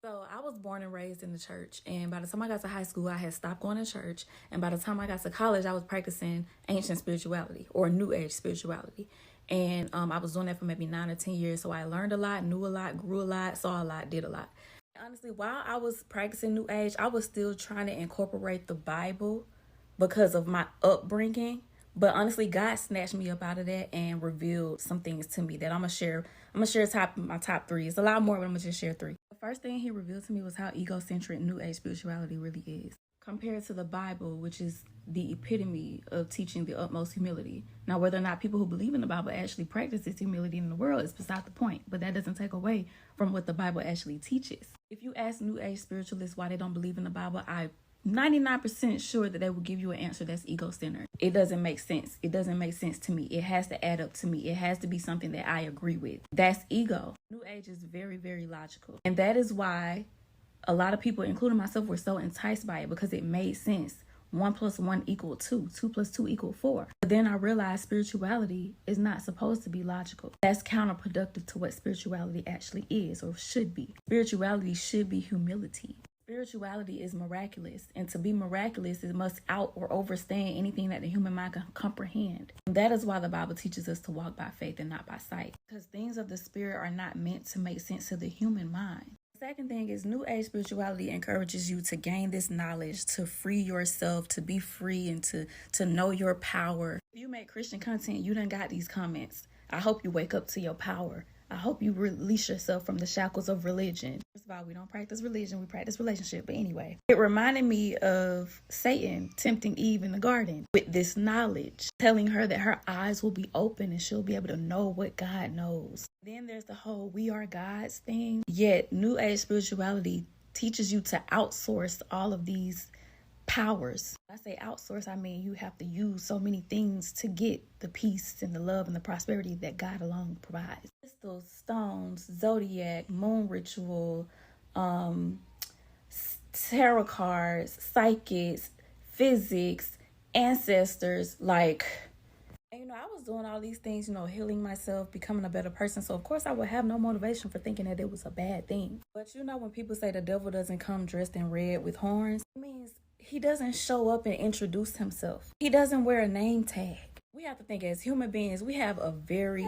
So I was born and raised in the church, and by the time I got to high school, I had stopped going to church, and by the time I got to college, I was practicing ancient spirituality or New Age spirituality, and I was doing that for maybe 9 or 10 years. So I learned a lot, knew a lot, grew a lot, saw a lot, did a lot. Honestly, while I was practicing New Age, I was still trying to incorporate the Bible because of my upbringing. But honestly, God snatched me up out of that and revealed some things to me that I'm gonna share. I'm gonna share my top three. It's a lot more, but I'm gonna just share three. The first thing He revealed to me was how egocentric New Age spirituality really is, compared to the Bible, which is the epitome of teaching the utmost humility. Now, whether or not people who believe in the Bible actually practice this humility in the world is beside the point, but that doesn't take away from what the Bible actually teaches. If you ask New Age spiritualists why they don't believe in the Bible, I'm 99% sure that they will give you an answer that's ego-centered. It doesn't make sense. It doesn't make sense to me. It has to add up to me. It has to be something that I agree with. That's ego. New Age is very, very logical. And that is why a lot of people, including myself, were so enticed by it, because it made sense. 1 + 1 = 2. 2 + 2 = 4. But then I realized spirituality is not supposed to be logical. That's counterproductive to what spirituality actually is or should be. Spirituality should be humility. Spirituality is miraculous, and to be miraculous, it must out or overstand anything that the human mind can comprehend. And that is why the Bible teaches us to walk by faith and not by sight, because things of the spirit are not meant to make sense to the human mind. The second thing is New Age spirituality encourages you to gain this knowledge, to free yourself, to be free, and to know your power. If you make Christian content, you done got these comments. I hope you wake up to your power. I hope you release yourself from the shackles of religion. First of all, we don't practice religion, we practice relationship. But anyway, it reminded me of Satan tempting Eve in the garden with this knowledge, telling her that her eyes will be open and she'll be able to know what God knows. Then there's the whole we are God's thing. Yet New Age spirituality teaches you to outsource all of these powers. When I say outsource, I mean you have to use so many things to get the peace and the love and the prosperity that God alone provides. Crystals, stones, zodiac, moon ritual, tarot cards, psychics, physics, ancestors, I was doing all these things, healing myself, becoming a better person. So of course I would have no motivation for thinking that it was a bad thing. But when people say the devil doesn't come dressed in red with horns, it means he doesn't show up and introduce himself. He doesn't wear a name tag. We have to think, as human beings, we have a very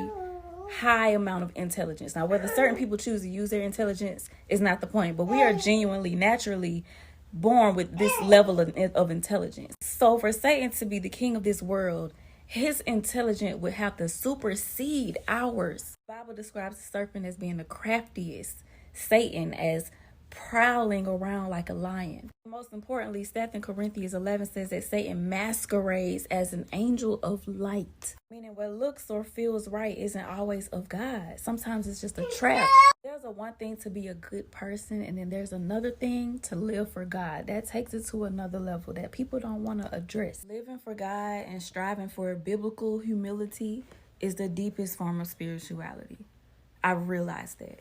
high amount of intelligence. Now, whether certain people choose to use their intelligence is not the point, but we are genuinely, naturally born with this level of intelligence. So for Satan to be the king of this world, his intelligence would have to supersede ours. The Bible describes the serpent as being the craftiest, Satan as prowling around like a lion. Most importantly, 2 Corinthians 11 says that Satan masquerades as an angel of light, meaning what looks or feels right isn't always of God. Sometimes it's just a trap. There's a one thing to be a good person, and then there's another thing to live for God. That takes it to another level that people don't want to address. Living for God and striving for biblical humility is the deepest form of spirituality. I realized that.